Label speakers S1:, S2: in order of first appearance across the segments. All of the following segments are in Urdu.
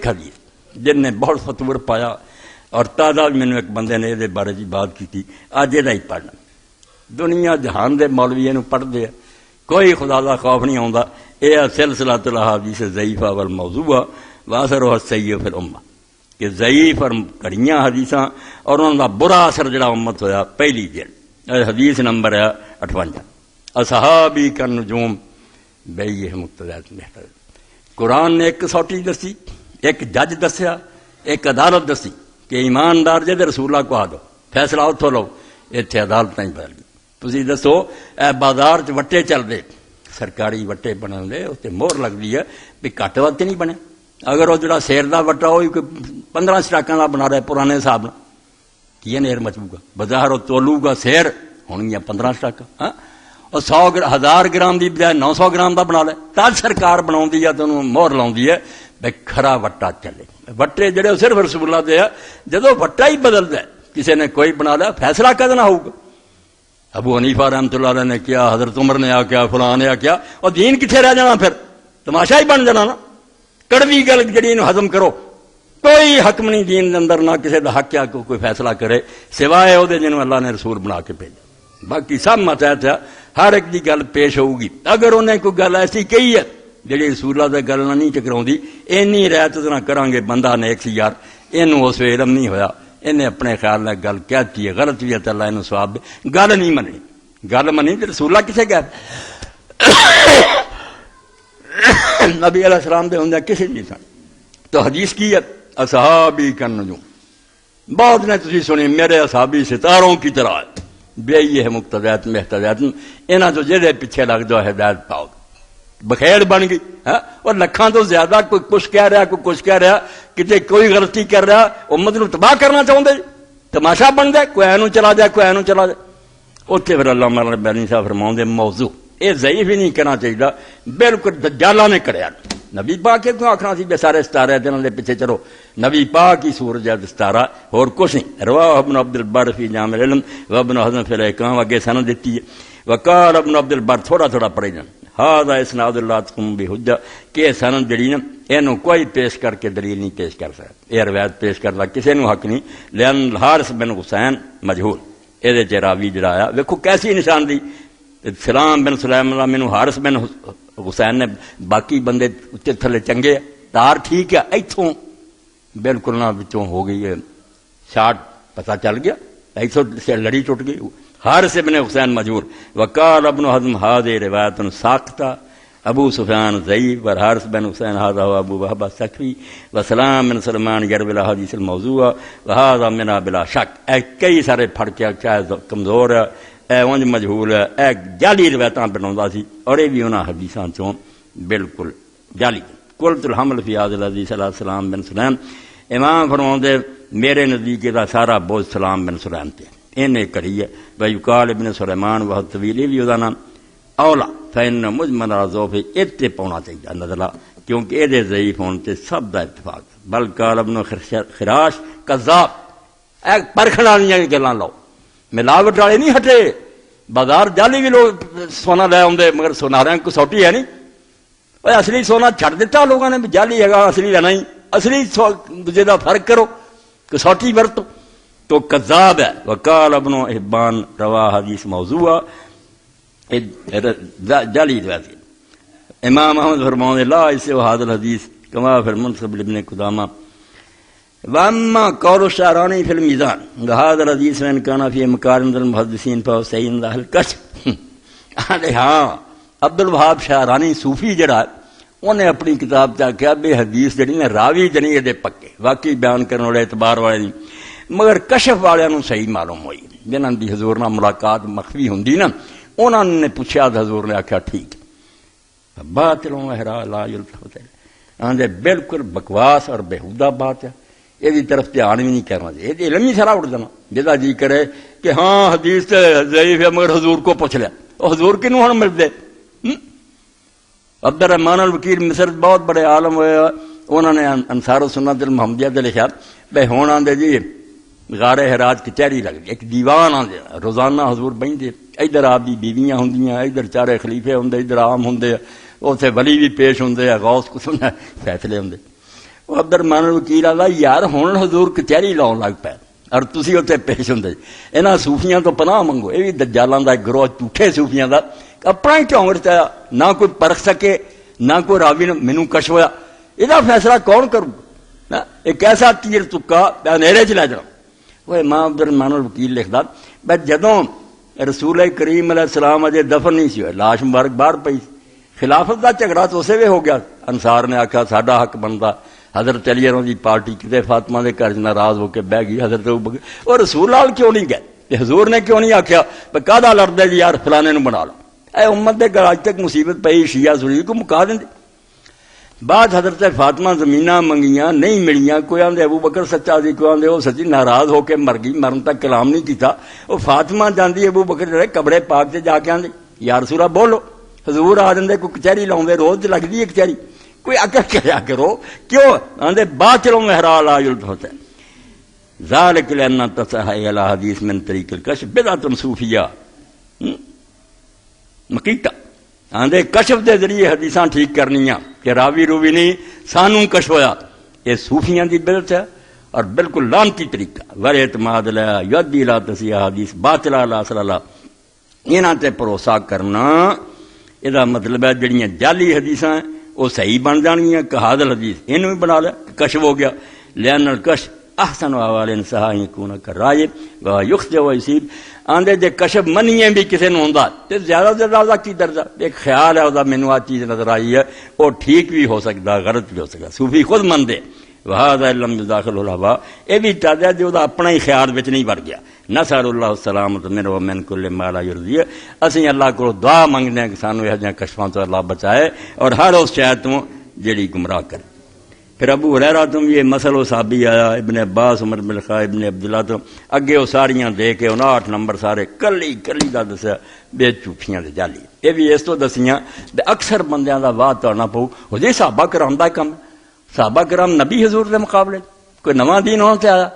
S1: ایک حدیث جن نے بہت فتور پایا اور تازہ بھی مینوں ایک بندے نے یہ بارے جی بات کی اج یہ پڑھنا دنیا جہان دے مولوی یہ پڑھتے ہیں کوئی خدا دا خوف نہیں آتا یہ سلسلہ الاحادیث ضعیفہ والموضوعہ واثرها السیء فی الامہ کہ ضعیف اور کڑیاں حدیثاں اور انہوں کا برا اثر جڑا امت ہویا پہلی جلد حدیث نمبر ہے 58 اصحابی کا نجوم بئی مقتدیات بہتر قرآن نے ایک کسوٹی دسی ایک جج دسیا ایک عدالت دسی کہ ایماندار جے رسول اللہ کو آ دو فیصلہ اتوں لو اتنے عدالت نہیں بدل گئی تھی دسو اے بازار چ وٹے چلتے سرکاری وٹے بنن دے اتنے مہر لگتی ہے بھی گھٹ ود نہیں بنے اگر وہ جڑا سیر کا وٹا وہ 15 سٹاکاں کا بنا رہا ہے پرانے حساب نال کی نیر مچو گا بظاہر وہ تولو گا سیر ہونگیاں 15 سٹاکاں ہاں اور 1000 گرام کی بجائے 900 گرام کا بنا لے تب سرکار بنا ہے تو انہوں مہر لاؤں ہے بھائی کھرا وٹا چلے وٹے جڑے صرف رسول اللہ دے جدو وٹا ہی بدلتا ہے کسی نے کوئی بنا لیا فیصلہ کدنا ہوگا ابو حنیفہ رحمۃ اللہ علیہ نے کیا حضرت عمر نے کیا فلاں نے کیا اور دین کتنے رہ جانا پھر تماشا ہی بن جانا نا کڑوی گل جڑی ہضم کرو کوئی حکم نہیں دین دے اندر نہ کسی کا حق کیا کوئی فیصلہ کرے سوائے وہ جنہوں اللہ نے رسول بنا کے بھیجا باقی سب متحد ہے ہر ایک کی گل پیش ہوگی اگر انہیں کوئی گل ایسی کہی ہے جی رسول اللہ سے گل نہیں ٹکراؤں اینی رعایت نہ کریں گے بندہ نے ایک سی یار یہ اس علم نہیں ہویا انہیں اپنے خیال میں گل کہتی ہے غلط بھی ہے تو اللہ انہوں سواب دے گل نہیں مننی گل منی تو رسول اللہ کسے گیا نبی علیہ السلام دے ہوندے کسی نہیں سن تو حدیث کی ہے اصحابی کا نجوم بہت نے تسی سنی میرے اصحابی ستاروں کی طرح بے یہ مقتدیات محتدیات انہاں جو جہدے پیچھے لگ جاؤ ہدایت پاؤ بخیر بن گئی اور لکھاں تو زیادہ کوئی کچھ کہہ رہا کوئی کچھ کہہ رہا کتے کوئی غلطی کر رہا امت نو تباہ کرنا چاہتے تماشا بن جائے کوئی اینو چلا جائے کوئی اینو چلا جائے اتنے پھر اللہ مولانا ربانی صاحب فرماؤں دے موضوع یہ ضعیف ہی نہیں کرنا چاہیے بالکل دجالاں نے کریا نبی پاک کے کیوں آخنا سی بے سارے ستارے دنوں دے پیچھے چلو نبی پاک ہی سورج ہے ستارہ اور کچھ نہیں رواہ ابن عبد البر فی جامع العلم و ابن حزم فی الاحکام اگے سند دیتی ہے وقال ابن عبد البر تھوڑا تھوڑا پڑھے جان ہذا اسناد اللہ تکم بحجہ کہ سند جڑی نا اینو کوئی پیش کر کے دلیل نہیں پیش کر سکتا یہ روایت پیش کرتا کسی نو حق نہیں لأن الحارث بن حسین مجہول یہ راوی جڑا آیا ویکھو کیسی نشان دی سلام بن سلیم اللہ مینو حارث بن حسین نے باقی بندے اچے تھلے چنگے تار ٹھیک ہے ایتھوں بالکل نہ بچوں ہو گئی ہے شاٹ پتہ چل گیا ایتھوں سے لڑی ٹوٹ گئی حارث بن حسین مجہور وقال ابن حزم هذه روایت ساقطہ ابو سفیان ضعیف اور حارث بن حسین هذا هو ابو وهب الثقفی وسلام بن سلمان یروی الاحادیث الموضوعہ وهذا منها بلا شک کئی سارے پھڑ کے چاہے کمزور ہے اونج مجہول ہے جعلی روایتاں بناوندا سی اور یہ بھی انہاں حدیثاں چوں بالکل جعلی قلت الحمل فی هذا الحدیث علی سلام بن سلیم امام فرماندے میرے نزدیک دا سارا بوجھ سلام بن سلیم تے انہیں کری ہے ویقال ابن سلیمان وہ طویلی بھی ہوتا نام اولا فین مجمل رضوف اتنے پاؤنا چاہیے نزلہ کیونکہ یہ ضعیف ہونے سے سب دا اتفاق بل قال ابن خراش کذاب ایک پرکھن والی گلاں لاؤ ملاوٹ والے نہیں ہٹے بازار جالی بھی لوگ سونا لے آتے مگر سونارے کو سوٹی ہے نہیں اصلی سونا چھڈ دیتا لوگوں نے بھی جالی ہے اصلی لینا ہی اصلی دوجے دا فرق کرو کسوٹی ورتو تو کذاب ہے وقال ابن حبان روا حدیث موضوع جعلی روایت امام احمد فرماؤں لا اسے حاضر حدیث کما فی المنصب ابن قدامہ واما قول الشعرانی فی المیزان حاضر حدیث میں کانا فی مکارم المحدثین فهو صحیح عند اہل الکشف ہاں عبد الوہاب شعرانی صوفی جڑا انہیں اپنی کتاب چا کیا بے حدیث جڑی نے راوی جنی یہ پکے واقعی بیان کرنے والے اعتبار والے نہیں مگر کشف والوں صحیح معلوم ہوئی جنہوں کی حضور نہ ملاقات مخفی ہوں نا انہوں نے پوچھا تو حضور نے آخیا ٹھیک باطلوں احرا لا یلتفت آندے بالکل بکواس اور بےہودہ بات ہے یہ طرف دھیان بھی نہیں کرنا چاہیے یہ علم ہی سارا اڑ دینا جدا جی کرے کہ ہاں حدیث ضعیف ہے مگر حضور کو پوچھ لیا اور حضور کنوں ہن ملتے عبد الرحمن الوکیل مصر بہت بڑے عالم ہوئے انہوں نے انصار السنت المحمدیہ تے لکھا بھائی ہون آندے جی غار حراج کچہری لگ گئی ایک دیوان آدھے روزانہ حضور بہتے ادھر آپ کی بیویاں ہوں ادھر چارے خلیفے ہوں ادھر عام ہوں اتنے ولی بھی پیش ہوں غوث کچھ فیصلے ہوں وہ عبد الرحمان وکیل آتا یار ہوں حضور کچہری لاؤن لگ پے اور تسی اتنے پیش ہوں یہاں صوفیاں تو پناہ منگو، یہ بھی دجالاں دا ایک گروہ جھوٹے صوفیاں دا اپنا ہی ٹونگ رچایا، نہ کوئی پرکھ سکے نہ کوئی راوی مینوں کش ہویا، یہ فیصلہ کون کروں؟ ایک ایسا تیر چکا اندھیرے چ لے جانا۔ وہ امام عبد الرحمان الوکیل لکھتا بس جدوں رسول کریم علیہ السلام اجے دفن نہیں سی ہوئے، لاش مبارک باہر پئی، خلافت کا جھگڑا تو اسے وے ہو گیا، انصار نے آخیا ساڈا حق بنتا، حضرت علی دی پارٹی کتے فاطمہ دے گھر ناراض ہو کے بہ گئی، حضرت اور رسول لال کیوں نہیں گئے؟ حضور نے کیوں نہیں آخیا کہدا لڑدے جی یار فلانے نو بنا لو؟ اے امت دے گھر اج تک مصیبت پئی، شیعہ سنی کو مکا دیں۔ بعد حضرت فاطمہ زمیناں منگیاں نہیں ملیاں، کوئی آندے ابو بکر سچا سی، کوئی آندے وہ سچی، ناراض ہو کے مر گئی، مرن تک کلام نہیں کیتا۔ وہ فاطمہ جاندی ابو بکر جڑے کپڑے پاک سے جا کے آندے یا رسول اللہ بولو، حضور آ جاندے، کوئی کچہری لاؤندے، روز لگدی ہے کچہری، کوئی اکر کیا کرو، کیوں آندے باطل مہرا لا یلت ہوتا ہے ذالک لأن تصحیح الحدیث من طریق الکشف بدعۃ صوفیہ مقیتہ، آندے کشف دے ذریعے حدیثاں ٹھیک کرنیاں کہ راوی روی نہیں سانوں کشف ہویا، یہ صوفیاں دی بدعت ہے اور بالکل لعنتی طریقہ۔ ور اعتماد لا یؤدی الی تصحیح حدیث باطلہ لا اصل لہا، انہاں تے بھروسہ کرنا یہ مطلب ہے جڑیاں جعلی حدیثاں ہیں وہ صحیح بن جانگیاں کہ حاضر حدیث انہوں بھی بنا لیا کشف ہو گیا۔ لأن الکشف احسن احوال انصحاء یکون کرائے و یخطئ و یصیب، آندے جے کشف منیے بھی کسی نے ہوندا تے زیادہ سے زیادہ کی درجہ ایک خیال ہے وہ مینوں آ چیز نظر آئی ہے، وہ ٹھیک بھی ہو سکتا غلط بھی ہو سکتا، صوفی خود مندے وہذا لم یداخل الہوا، یہ بھی چاہتا ہے جو اپنا ہی خیال بچ نہیں بڑھ گیا۔ نسأل اللہ السلامۃ من و من کل ما لا یرضی، اسی اللہ کو دعا منگنے ہیں کہ سانو یہ کشفاں تو اللہ بچائے اور ہر اس شے تو جڑی گمراہ کرے۔ پھر ابو ہریرہ تم یہ مسئلہ صحابی آیا، ابن عباس، عمر بن الخطاب، ابن عبداللہ تو اگے وہ ساریاں دے کے 59 نمبر سارے کلی کلی دا دسیا بے جھوٹیاں تے جعلی، یہ بھی اس تو دسیاں تے اکثر بندیاں دا واہ توڑنا پو ہو جی صحابہ کرام دا کم، صحابہ کرام نبی حضور دے مقابلے کوئی نواں دین ہون تے آیا،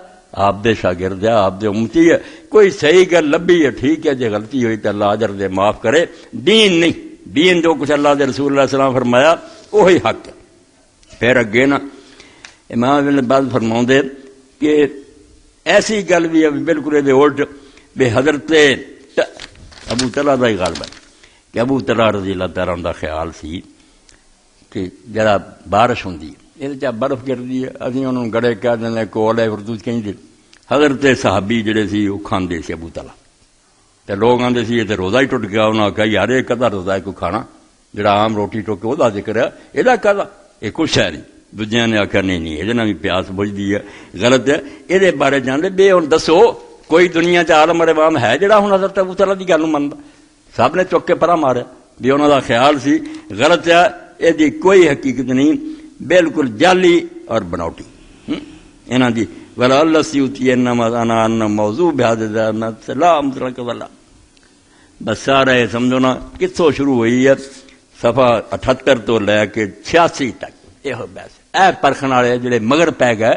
S1: آپ دے شاگرد ہے، آپ دے امتی ہے، کوئی صحیح گل لبھی ہے ٹھیک ہے، جے غلطی ہوئی تے اللہ اجر دے معاف کرے، دین نہیں، دین جو کچھ اللہ دے رسول اللہ علیہ وسلم فرمایا وہی حق ہے۔ پھر اگے نا امام ابن عباس فرماؤں دے کہ ایسی گل بھی ہے بالکل یہ الٹ بے حضرت ابو طلحہ دا ہی غالب ہے کہ ابو طلحہ رضی اللہ تعالیٰ عنہ دا خیال سی کہ جرا بارش ہوندی ہے یہ چاہ برف گردی ہے، ابھی انہوں نے گڑے کہہ دیں کول ہے اردو کہیں دے، حضرت صحابی جڑے سی وہ کھاندے سی ابو طلحہ تے لوگ آندے سی یہ تے روزہ ہی ٹوٹ گیا، انہوں نے کہا یار یہ کدا روزہ ہے کوئی کھانا جڑا عام روٹی ٹوکے وہ دا ذکر ہے، یہ کدا یہ کچھ ہے نہیں۔ دوجیاں نے آخیا نہیں یہ بھی پیاس بجھتی ہے، غلط ہے، یہ بارے جانتے بے ہوں دسو کوئی دنیا چ عالم عوام ہے جڑا ہوں حضرت ابو طلحہ کی گل منتا؟ سب نے چک کے پرا ماریا بھی انہوں کا خیال سی غلط ہے، یہ کوئی حقیقت نہیں، بالکل جعلی اور بناوٹی انہاں دی ولا اللہ سیوتی انما انا ان موضوع بہذا سلام اللہ۔ بس سارا یہ سمجھو نا کتوں شروع ہوئی ہے، صفحہ 78 تو لے کے 86 تک یہ بحث اے پرکھن والے جڑے مگر پی گئے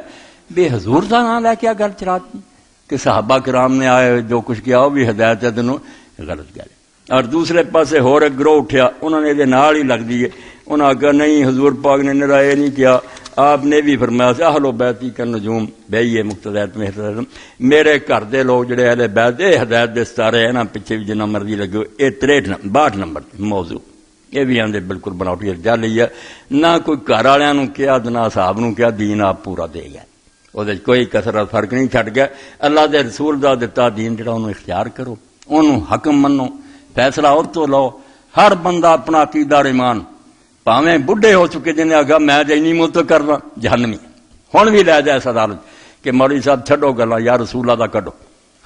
S1: بے حضور کا نام لے کے گل چراتی کہ صحابہ کرام نے آئے جو کچھ کیا وہ بھی ہدایت ہے تینوں غلط گل۔ اور دوسرے پاسے ہور ایک گروہ اٹھیا، انہوں نے یہ نال ہی لگ دی ہے، انہوں نے کہا نہیں حضور پاک نے نرائے نہیں کیا، آپ نے بھی فرمایا اہل و بیتی کا نجوم بھئی مقتدیت میں میرے گھر دے لوگ جڑے اہل بیت اے ہدایت دے ستارے ہیں نا، پیچھے بھی جنہ مرضی لگے یہ 62 نمبر موضوع یہ بھی آدھے بالکل بناوٹی جعلی ہے، نہ کوئی گھر والوں کیا نہ صاحب نو کیا، دین آپ پورا دے گیا، وہ کوئی کثر فرق نہیں چھٹ گیا، اللہ دے رسول دا دتا دین جڑا انہوں اختیار کرو، انہوں حکم منو، فیصلہ اور تو لو، ہر بندہ اپنا عقیدہ ایمان پاویں بڈھے ہو چکے جنہیں آگا میں جنی ملت کرنا جہنمی ہن بھی لے جائے اس عدالت کہ مولوی صاحب چھڈو گلا یا رسول اللہ دا کڈو،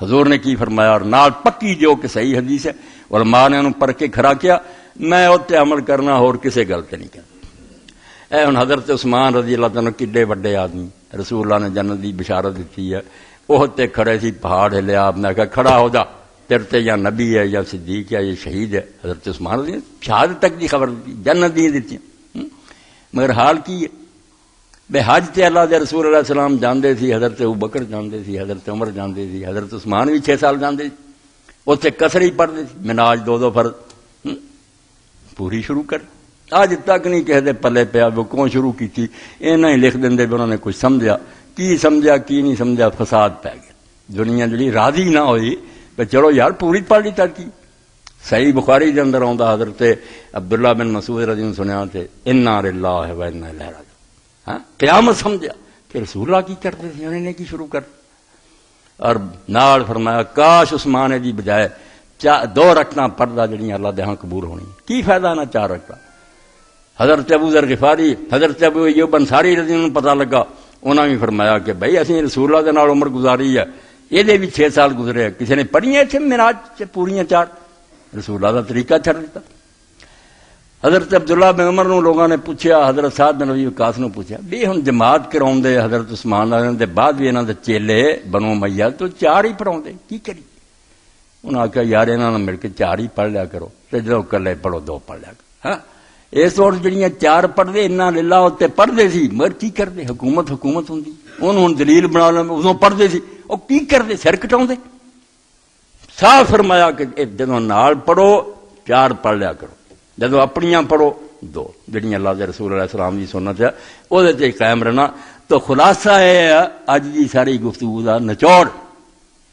S1: حضور نے کی فرمایا اور نال پکی جو کہ صحیح حدیث ہے، علماء نے انہوں پر کے کھڑا کیا، میں اتنے عمل کرنا اور کسی گل سے نہیں کرنا۔ اے ہن حضرت عثمان رضی اللہ تعالیٰ کڈے وڈے آدمی رسول اللہ نے جنت دی بشارت دیتی ہے، وہ تے کھڑے سی پہاڑ ہلیا، آپ نے کہا کھڑا ہو جا، تیرے تے یا نبی ہے یا صدیق ہے یا شہید ہے، حضرت عثمان رضی شہادت تک دی خبر دی جنت دی دیتی، مگر حال کی ہے بے حج تے اللہ دے رسول علیہ السلام جاندے سی، حضرت ابوبکر جاندے سی، حضرت عمر جاندے سی، حضرت عثمان بھی 6 سال جاندے سی، اتنے کسر ہی پڑھتے سی، مناج 2 فرض پوری شروع کر اج تک نہیں کسی دے پلے پیا وہ کیوں شروع کی انہیں ہی لکھ دیں بھی انہوں نے کچھ سمجھا کی نہیں سمجھا، فساد پی گیا، دنیا جڑی راضی نہ ہوئی کہ چلو یار پوری پڑھ لی ترقی۔ صحیح بخاری کے اندر آتا حضرت عبداللہ بن مسعود رضی اللہ عنہ سنیا تھے انا للہ و انا الیہ راجعون، ہاں قیامت سمجھا کہ رسول اللہ کی کرتے تھے، انہوں نے کی شروع کر اور نال فرمایا کاش عثمان دی بجائے 2 رکعتاں پڑھدا جڑیاں اللہ دے ہاں قبول ہونی، کی فائدہ نہ 4 رکعتاں۔ حضرت ابو ذر غفاری، حضرت ابو ایوب انصاری رضی اللہ عنہ پتہ لگا، انہوں نے فرمایا کہ بھائی اسی رسول اللہ دے نال عمر گزاری ہے، یہ بھی 6 سال گزرے، کسی نے پڑھیاں اتنے معراج پوریاں 4، رسول اللہ کا طریقہ چھڑ دیتا۔ حضرت عبداللہ بن عمر نو لوگاں نے پوچھا، حضرت سعد بن ابی وقاص نو پوچھا بھی ہن جماعت کراؤں دے حضرت عثمان دے بعد بھی انہاں دے چیلے بنو امیہ تو 4 ہی پڑھاؤں دے، کی کری؟ انہاں آکھیا یار انہاں نال مل کے 4 ہی پڑھ لیا کرو، تے جدوں کلے پڑھو 2 پڑھ لیا کرو۔ ہاں اس وقت جڑیاں 4 پڑھدے انا للہ تے پڑھدے سی، مگر کی کردے؟ حکومت ہوندی، انہوں دلیل بنا لیں، ادوں پڑھدے سی، او کی کردے؟ سر کٹاؤں دے۔ صاف فرمایا کہ جدوں نال پڑھو 4 پڑھ لیا کرو، جدوں اپنیاں پڑھو 2، جڑیاں اللہ دے رسول علیہ السلام دی سنت ہے وہ دے قائم رہنا۔ تو خلاصہ ہے اج دی ساری گفتگو دا نچوڑ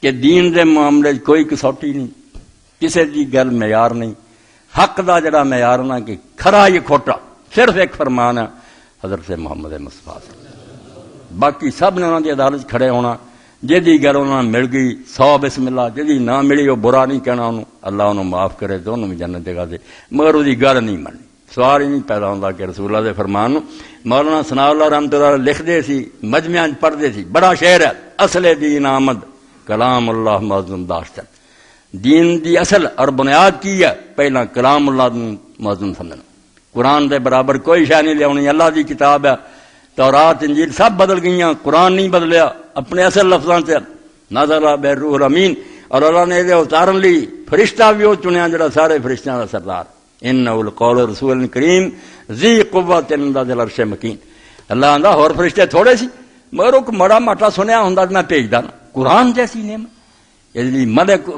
S1: کہ دین دے معاملے کوئی کسوٹی نہیں، کسی دی گل معیار نہیں، حق دا جڑا معیار نہ کہ کھرا یہ کھوٹا، صرف ایک فرمان ہے حضرت محمد مصطفیٰ صلی اللہ علیہ وسلم، باقی سب نے انہوں دی عدالت کھڑے ہونا، جدی گل انہوں نے مل گئی 100 بسم اللہ، جدی نہ ملی وہ برا نہیں کہنا انہوں، اللہ انہوں معاف کرے تو انہوں بھی جنت دے گا دے، مگر وہ گل نہیں مننی۔ سوال ہی نہیں پیدا ہوتا کہ رسول اللہ دے فرمان مولانا ثناء اللہ رحمۃ اللہ لکھ دے سی، مجمع پڑھ دے سی، بڑا شعر ہے، اصل دین آمد کلام اللہ معظم داشتن، دین دی اصل اور بنیاد کی ہے پہلا کلام اللہ معظم سمجھنا، قرآن دے برابر کوئی شے نہیں لیاونی، اللہ دی کتاب ہے، تورات انجیل سب بدل گئیاں، قرآن نہیں بدلیا، اپنے اصل لفظاں سے نازل بہ روح الامین، اور اللہ نے یہ اتارن لی فرشتہ بھی وہ چنیا جڑا سارے فرشتیاں دا سردار، انہ القول رسول کریم ذی قوت عند ذی العرش مکین۔ اللہ آندا اور فرشتے تھوڑے سی، مگر وہ مڑا ماٹا سنیا ہوندا میں بھیجدا نا، قرآن جیسی نعمت، یعنی ملک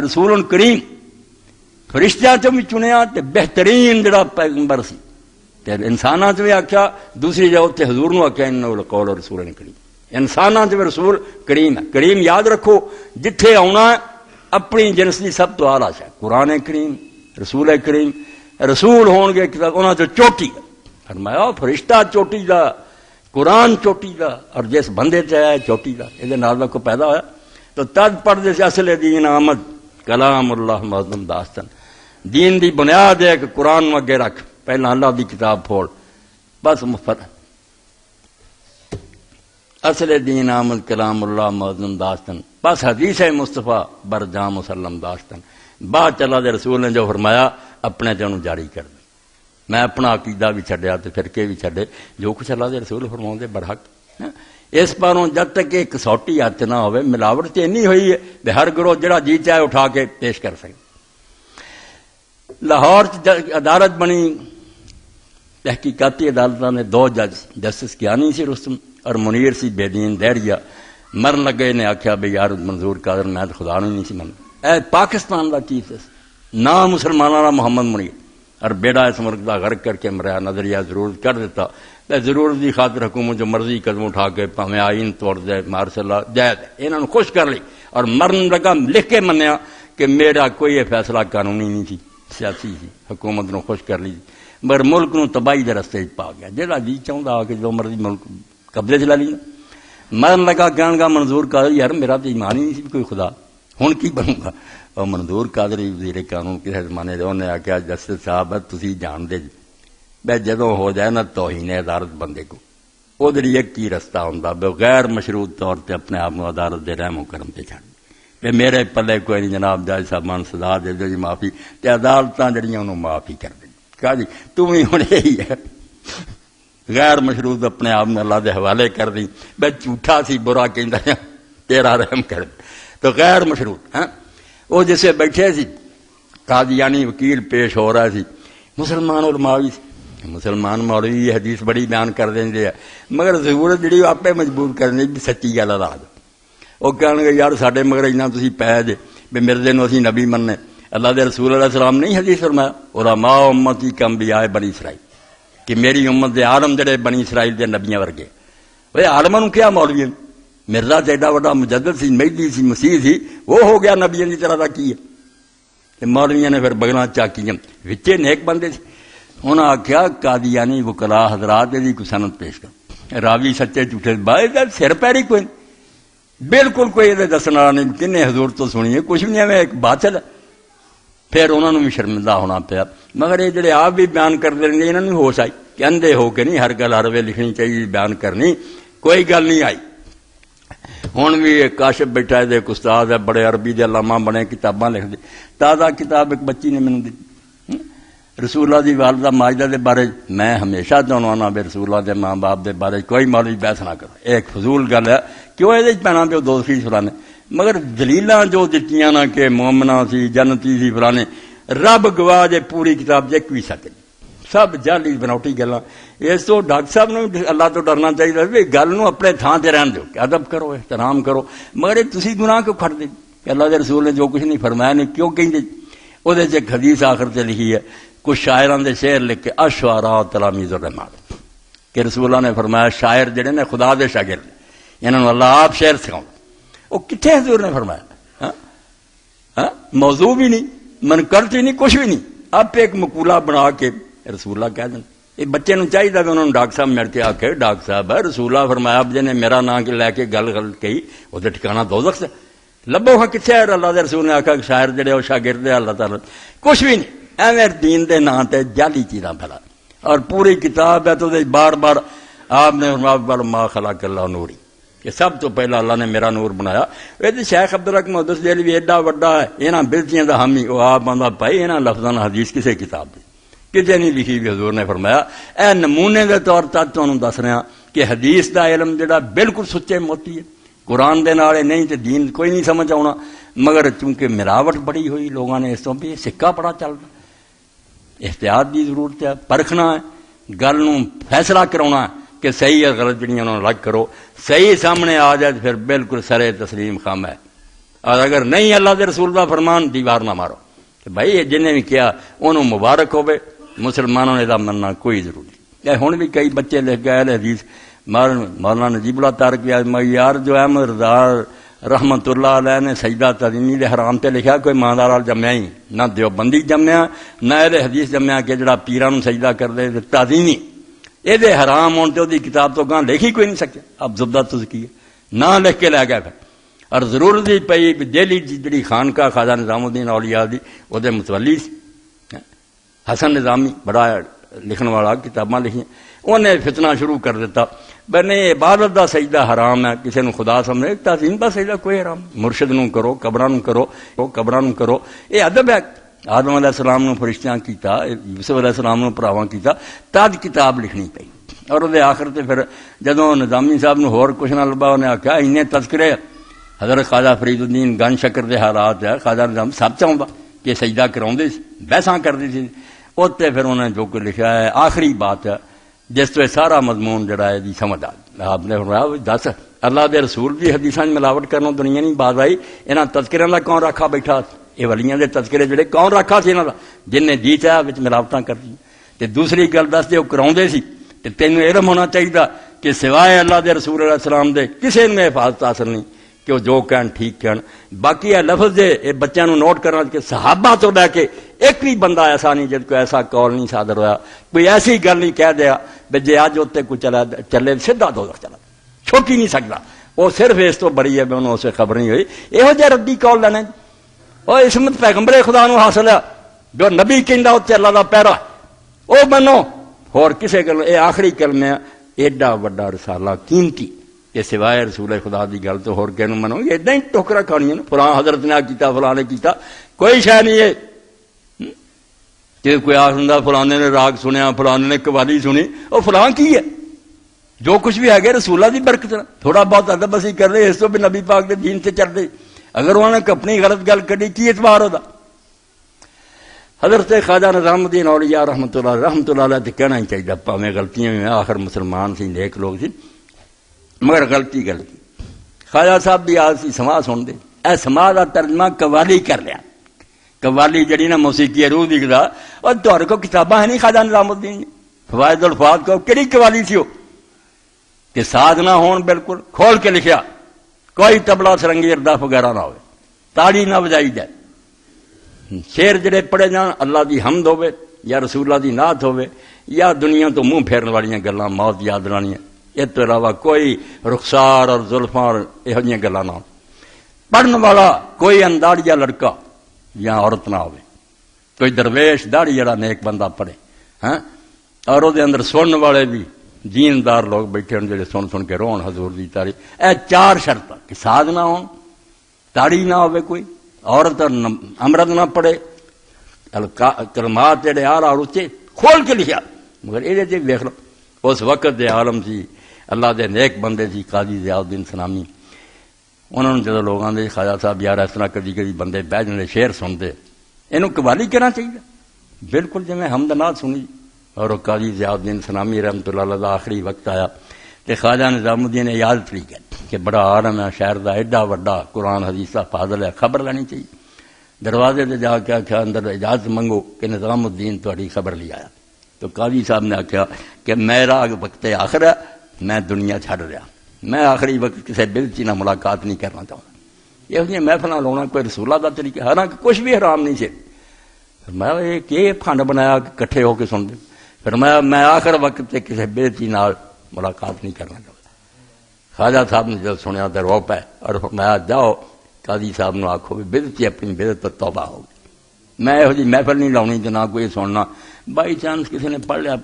S1: رسول کریم فرشتیاں چوں بھی چنیا تے بہترین جڑا پیغمبر سی، تے انساناں چ بھی آکھیا، دوسری جگہ تے حضور نو آکھیا انہ القول رسول کریم، انساناں چ بھی رسول کریم ہے۔ کریم یاد رکھو جتھے آنا اپنی جنس دی سب تو اعلیٰ ہے، قرآن کریم، رسول کریم، رسول ہون گے انہاں چ چوٹی ہے، فرمایا فرشتہ چوٹی دا، قرآن چوٹی دا، اور جس بندے تے آیا چوٹی دا، یہ نال کو پیدا ہویا۔ تو تد پڑھتے سے اصل دین آمد کلام اللہ معظم داستن، دین دی بنیاد ہے کہ قرآن نو اگے رکھ، پہلا اللہ دی کتاب پھوڑ، بس مفت اصل دین آمد کلام اللہ معظم داستن، بس حدیث مصطفیٰ بر جام مسلم داستن، بعد اللہ دے رسول نے جو فرمایا اپنے جنوں جاری کر دے، میں اپنا عقیدہ بھی چھڈیا تے فرقے بھی چھڈے، جو کچھ اللہ دے رسول فرماؤں دے برحق۔ اس پاروں جب تک ایک کسوٹی ہاتھ نہ ہوئے، ملاوٹ تے نہیں ہوئی ہے کہ ہر گروہ جڑا جی چاہے اٹھا کے پیش کر سکے۔ لاہور عدالت بنی، تحقیقاتی عدالتوں نے 2 جج، جسٹس کیانی سی رستم اور منیر سی بے دین دہریا، مرن لگے نے آخیا بھائی یار منظور قادر میں تو خدا نہیں سی من، اے پاکستان کا چیف جسٹس نہ مسلمانوں کا محمد منیر، اور بیڑا اس ملک کا غرق کر کے مریا، نظریہ ضرورت کر دیتا، ضرورت کی خاطر حکومت جو مرضی قدم اٹھا کے پاویں آئین توڑ دے، مارشاء اللہ جائز، انہوں نے خوش کر لی، اور مرن لگا لکھ کے منیا کہ میرا کوئی فیصلہ قانونی نہیں سی، سیاسی سی، حکومت نو خوش کر لی، مگر ملک نو تباہی دے رستے پا گیا، جہاں جی چاہتا آ کے جو مرضی ملک قبضے چلا لی، مرن لگا کہن گا منظور قادر یار میرا تو ایمان ہی نہیں سی کوئی خدا، ہوں کی بنوں گا؟ اور منظور قادری وزیر قانون کسی زمانے دے انہیں آخیا جسٹس صاحب تسی جان دے بے جدوں ہو جائے نا توہین عدالت بندے کو، وہ ایک ہی رستہ ہوتا بغیر مشروط طور پہ اپنے آپ کو عدالت دے رحم و کرم پہ چھڑ کہ میرے پلے کوئی نہیں جناب جج صاحبان سزا دے دو جی معافی، تے عدالتاں جڑیاں انہوں معافی کر دیں، کہا جی تم ہی ہوں یہی ہے، غیر مشروط اپنے آپ نے اللہ دے حوالے کر دی، بے جھوٹا سی برا کہندا ہے تیرا رحم کر دے، تو غیر مشروط ہاں۔ وہ جسے بیٹھے سی قادیانی وکیل پیش ہو رہا سی، مسلمان علماء بھی سی، مسلمان مولوی حدیث بڑی بیان کر دیں دے مگر ضرورت جڑی آپ مجبور کرنے بھی سچی گل ادا دو، وہ کہن گے یار ساڈے مگر اتنا تسی پے جے بھی مرزے نو اسی نبی مننے، اللہ دے رسول علیہ السلام نہیں حدیث فرمایا علماء امتی کا انبیاء بنی اسرائیل، کہ میری امت دے عالم جڑے بنی اسرائیل دے نبیاں ورگے. وہ عالماں نوں کیا مولوی مرزا تے ایڈا وڈا مجدد سی، مہدی سی، مسیح سی، وہ ہو گیا نبیاں دی طرح دا کی ہے. مولویاں نے پھر بغلاں چاکیاں وچے نیک بندے سی. انہاں آکھیا قادیانی وکلا حضرات دی کوئی سند پیش کر. راوی سچے جھوٹے بائے دا سر پیری کوئی بالکل کوئی یہ دسن والا نہیں، کنے حضور تو سنیے کچھ بھی نہیں، ایک باطل ہے. پھر انہوں نے بھی شرمندہ ہونا پیا. مگر یہ جڑے آپ بھی بیان کرتے رہے انہوں نے ہوش آئی کہ اندھے ہو کے نہیں ہر گل ہر وے لکھنی چاہیے، بیان کرنی کوئی گل نہیں آئی. ہوں بھی ایک کاشف بیٹھا ہے، ایک استاد ہے، بڑے عربی دے علامہ بنے، کتاباں لکھ دی. تازہ کتاب ایک بچی نے مینوں دی رسول اللہ دی والدہ ماجدہ دے بارے. میں ہمیشہ چاہنا بھی رسول اللہ دے ماں باپ دے بارے کوئی مولوی بحث نہ کرے، ایک فضول گل ہے. کیوں یہ پینا پہ دوستی فلانے، مگر دلیلاں جو دتیاں نا کہ مومنا سی جنتی سی فلانے، رب گواہ جے پوری کتاب جے کوئی سکے سب جعلی بناوٹی گلاں. اس تو ڈاکٹر صاحب نے اللہ تو ڈرنا چاہیے بھی گل نو اپنے تھان تے رہن دیو کہ ادب کرو احترام کرو. مگر تسی گناہ کیوں کھڑ دے کہ اللہ دے رسول نے جو کچھ نہیں فرمایا نہیں کیوں کہیں. وہ ایک حدیث آخر سے لکھی ہے، کچھ شاعران دے شعر لکھ کے اشعراء تلامید الرحمان کہ رسول اللہ نے فرمایا شاعر جڑے نے خدا دے شاگرد انہوں نے اللہ آپ شعر سکھاؤ. وہ کتنے حضور نے فرمایا؟ موضوع بھی نہیں، منکرت ہی نہیں، کچھ بھی نہیں. آپ ایک مقولہ بنا کے رسول اللہ کہہ دیں. یہ بچے نو چاہیے کہ انہوں نے ڈاکٹر صاحب مل کے آکے ڈاکٹر صاحب ہے رسول اللہ فرمایا جی نے میرا نام کے لے کے گل غلط کہی وہ تو ٹھکانا دوزخ سے. لبو ہاں کتنے ہے اللہ دے رسول نے آخا کہ شاعر جڑے وہ شاگرد اللہ تعالیٰ کچھ بھی نہیں. ایویں دین دے نام تے جعلی چیزاں پھیلا اور پوری کتاب ہے تو بار بار آپ نے فرمایا ما خلق اللہ نوری کہ سب تو پہلا اللہ نے میرا نور بنایا. یہ شیخ عبدالرحمن محدث دہلوی ایڈا وڈا ہے یہاں بلچیاں دا حامی وہ آپ بندہ پائی یہاں لفظاں حدیث کسے کتاب دی کسی نہیں لکھی بھی. حضور نے فرمایا اے نمونے دے طور تک تانوں دس رہا کہ حدیث دا علم جڑا بالکل سچے موتی ہے، قرآن دے نال نہیں تے دین کوئی نہیں سمجھ آنا. مگر چونکہ ملاوٹ بڑی ہوئی لوگوں نے اس تو بھی سکہ بڑا چلتا. احتیاط دی ضرورت ہے، پرکھنا ہے، گل نو فیصلہ کراؤنا ہے کہ صحیح ہے غلط جڑیاں انہوں نے الگ کرو. صحیح سامنے آ جائے پھر بالکل سرے تسلیم خام ہے. اور اگر نہیں اللہ دے رسول دا فرمان دیوار نہ مارو کہ بھائی جن نے بھی کیا انہوں مبارک ہوئے. مسلمانوں نے دا مننا کوئی ضروری نہیں. ہوں بھی کئی بچے لکھ گئے حدیث مولانا نجیب اللہ تارک یار جو احمد رضا رحمت اللہ علیہ نے سجدہ تعظیمی دے حرام تے لکھا کوئی ماندار وال جمیا ہی نہ دیوبندی جمیا نہ یہ حدیث جمیا کہ جڑا پیران سجدہ کر دے تعظیمی یہ حرام ہونے تے دی کتاب تو گاں لکھ ہی کوئی نہیں سکے. اب زبدہ تزکی ہے نہ لکھ کے لے گئے پھر. اور ضرورت ہی پئی دہلی جڑی خانقاہ خواجہ نظام الدین اولیاء دی وہ دے متولی سی حسن نظامی بڑا لکھن والا کتاباں لکھیاں. انہیں فتنہ شروع کر دیتا بنے عبادت دا سجدہ حرام ہے کسی نے خدا سمجھے تعظیم دا سجدہ کوئی حرام. مرشد نو کرو قبراں نو کرو قبراں نو کرو. یہ ادب ہے. آدم علیہ السلام نو فرشتیاں کیتا، یوسف علیہ السلام نو پراواں کیتا تد کتاب لکھنی پئی. اور وہ آخر تے پھر جدوں نظامی صاحب نو ہور کچھ نہ لبا انہیں آخیا انہیں تذکرے حضرت خواجہ فرید الدین گن شکر دے حالات ہے خواجہ نظام سب چاہتا کہ سجدہ کراؤندے سی بحثاں کردے سی. اتنے پھر انہیں جو کچھ لکھا ہے آخری بات ہے جس تو سارا مضمون جڑا ہے سمجھ آ. آپ نے فرمایا دس اللہ دے رسول دی حدیثاں ملاوٹ کرنا دنیا نہیں باز آئی. انہاں تذکرے دا کون رکھا بیٹھا؟ یہ ولیاں دے تذکرے جڑے کون رکھا سی انہاں دا جن نے دی چاہ وچ ملاوٹاں کر دی. تے دوسری گل دس دے وہ کراؤندے سی تے تینوں علم ہونا چاہیے کہ سوائے اللہ دے رسول علیہ السلام دے کسے نے حفاظت حاصل نہیں کہ وہ جو کہن ٹھیک کہن. باقی یہ لفظ دے یہ بچوں نوٹ کرنا کہ صحابہ تو لے کے ایک بھی بندہ ایسا نہیں جب کوئی ایسا قول نہیں صادر ہوا کوئی ایسی گل نہیں کہہ دیا بے جی اج اتنے کوئی چلے سیدھا دوزخ چلا چھوٹ ہی نہیں سکتا. وہ صرف اس تو بڑی ہے بھی انہوں اسے خبر نہیں ہوئی. یہو جہ ربی قول لینا وہ عصمت پیغمبر خدا نو حاصل ہے جو نبی کہندا اتنے اللہ دا پیرا وہ منو. اور کسے گل یہ آخری کلمہ ایڈا وڈا رسالہ قیمتی کہ سوائے رسول خدا دی گل تو ہور کہنوں منو گے اداں ہی ٹوکرا کھانی ہے. فلاں حضرت نے کیتا فلاں نے کیتا کوئی شے نہیں ہے کہ کوئی آخر فلانے نے راگ سنیا فلانے نے قوالی سنی وہ فلاں کی ہے جو کچھ بھی ہے گا رسول اللہ دی برکت تھوڑا بہت ادب اسی کر رہے اس تو بھی نبی پاک دے دین سے چل رہے. اگر انہوں نے اپنی غلط گل کری کی اعتبار ہوتا؟ حضرت خواجہ نظام الدین اولیاء رحمت اللہ علیہ تو کہنا ہی چاہیے پاویں غلطیاں میں آخر مسلمان سی نیک لوگ سی مگر غلطی خواجہ صاحب بھی آج سی سما سن دے اے سما کا ترجمہ قوالی کر لیا. قوالی جڑی نا موسیقی روح دی گدا اور تہاڈے کو کتاباں ہے نہیں خواجہ نظام الدین فوائد الفاظ کو کہڑی قوالی سی ہو کہ ساز نہ ہون، بالکل کھول کے لکھیا، کوئی تبلا سرنگی ارداف وغیرہ نہ ہوئے، تاڑی نہ بجائی جائے، شعر جڑے پڑھے جان اللہ دی حمد ہوئے یا رسول اللہ دی نعت ہوئے یا دنیا تو منہ پھیرن والیاں گلاں موت یاد رانیاں، اس تو علاوہ کوئی رخسار اور زلفاں اور یہو جیاں گلاں نہ ہو۔ پڑھن والا کوئی انداڑیا لڑکا یا عورت نہ ہوئے، کوئی درویش داڑھی جڑا نیک بندہ پڑھے، ہاں، اور وہ اندر سنن والے بھی دیندار لوگ بیٹھے ہیں جڑے سن سن کے رون حضور دی تعریف۔ اے چار شرطاں کہ ساز نہ ہون، داڑھی نہ ہوئے، کوئی عورت امرد نہ پڑھے، کلمات جڑے آ رہا اور اچھے کھول کے لکھیا۔ مگر یہ دیکھ لو اس وقت دے عالم سی، اللہ دے نیک بندے سی قاضی ضیاء الدین سنامی، انہوں نے جدو لوگ آتے خواجہ صاحب یار اس طرح کدی کدی بندے بہ جاندے شعر سنتے، اینوں قوالی کہنا چاہیے، بالکل جی میں حمد نعت سنی۔ اور قاضی ضیاء الدین سنامی رحمۃ اللہ علیہ آخری وقت آیا کہ خواجہ نظام الدین یاد پڑی گیا کہ بڑا عالم ہے شہر دا، ایڈا وڈا قرآن حدیث کا فاضل ہے، خبر لینی چاہیے۔ دروازے تے جا کے آخیا اندر اجازت منگو کہ نظام الدین تہاڈی خبر لے آیا۔ تو قاضی صاحب نے آخیا کہ میرا وقت آخر ہے، میں دنیا چھڈ رہا، میں آخری وقت کسی بلچی نہ ملاقات نہیں کرنا چاہتا۔ یہ جی محفل لاؤنا کوئی رسول اللہ کا طریقہ، حالانکہ کچھ بھی حرام نہیں سے۔ فرمایا یہ کہ پھنڈ بنایا کہ کٹھے ہو کے سن دے۔ فرمایا میں آخر وقت سے کسی بلچی نال ملاقات نہیں کرنا چاہتا۔ خواجہ صاحب نے جب سنیا تو رو پائے اور فرمایا جاؤ قاضی صاحب نے آخو بھی بدعتی اپنی بدعت تو توبہ ہوگی، میں یہو جی محفل نہیں لاؤنی تو نہ کوئی سننا۔ بائی چانس کسی نے پڑھ لیا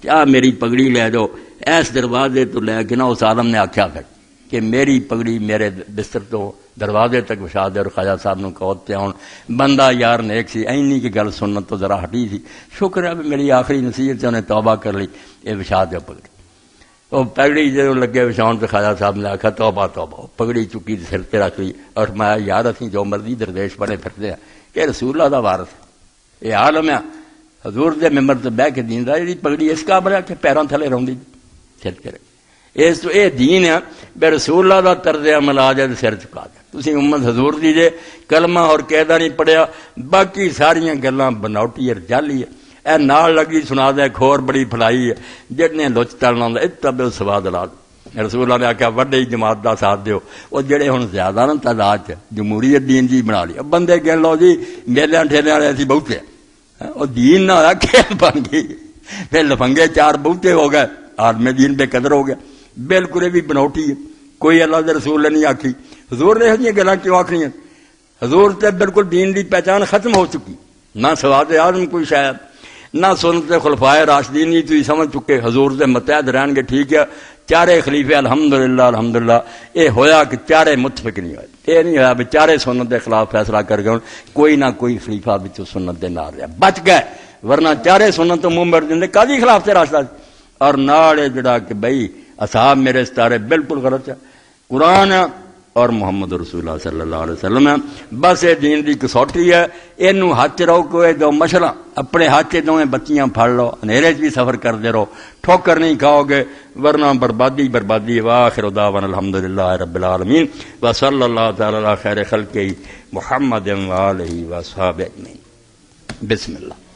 S1: کیا میری پگڑی لے جاؤ، ایس دروازے تو لے کے نہ اس عالم نے آخیا پھر کہ میری پگڑی میرے بستر تو دروازے تک وچھا دے، اور خواجہ صاحب نے کہو تے ہن بندہ یار نیک سی، اینی کی گل سنت تو ذرا ہٹی سی، شکر ہے میری آخری نصیحت سے انہیں توبہ کر لی، یہ وچھا دو پگڑی۔ وہ پگڑی جدوں لگے وچھاؤن تو خواجہ صاحب نے آخیا توبہ توبہ، پگڑی چکی سر تے رکھ لی اور میں یار اسی جو مرضی درویش بنے پھرتے ہیں کہ رسول اللہ دا وارث یہ عالم ہے، حضور دے ممبر تے بہ کے دین دا جی پگڑی اس قابل ہے کہ پیروں تھلے روندی سر تے رکھ، اس تو یہ دین ہے بے رسول اللہ دا طرز عمل آ جائے سر چکا دے۔ تسی امت حضور دی جے کلمہ اور قیدا نہیں پڑھیا، باقی ساریاں گلاں بناوٹی اور جعلی ہے۔ اے نال لگی سنا دے کھور بڑی پھلائی ہے، جڑنے لچ تلنا ہوندا اتبع سواد لاد۔ رسول اللہ نے آخیا وڈی جماعت دا ساتھ دیو، وہ جڑے ہن زیادہ نا تعداد چ جمہوریت دین جی بنا لی، بندے گن لو جی میلیاں ٹھیلیاں والے اسی بہتے وہ دین نہ ہویا کھیل بن گئی، پھر لفنگے چار بہتے ہو گئے، عالم دین بے قدر ہو گیا۔ بالکل یہ بھی بناوٹی ہے، کوئی اللہ دے رسول نے نہیں آکھی۔ حضور نے یہ گلاں کیوں آکھنی ہیں؟ حضور تے بالکل دین دی پہچان ختم ہو چکی، نہ سواد اعظم کوئی شاید، نہ سنت خلفائے راشدین جی تھی سمجھ چکے، حضور دے متحد رہن گے ٹھیک ہے، چارے خلیفے الحمدللہ الحمدللہ۔ یہ ہویا کہ چارے متفق نہیں ہوئے، یہ نہیں ہویا بھی چارے سنت دے خلاف فیصلہ کر گئے، کوئی نہ کوئی خلیفہ بچوں سنت دے نال رہا، بچ گئے، ورنہ چارے سنت تو منہ بڑھ دیں قاضی خلاف سے راستہ۔ اور نال جڑا کہ بھائی اصحاب میرے ستارے بالکل غلط ہے، قرآن اور محمد رسول اللہ صلی اللہ علیہ وسلم ہے، بس یہ دین دی کسوٹی ہے، اینو ہاتھ رہو کوئی دو مشلہ اپنے ہاتھ دونیں بتیاں پھڑ لو، اندھیرے بھی سفر کرتے رہو، ٹھوکر نہیں کھاؤ گے ورنہ بربادی بربادی۔ وآخر دعوانا الحمدللہ رب العالمین وصلی اللہ تعالی علی خیر خلقہ محمد وآلہ وصحبہ اجمعین۔ بسم اللہ۔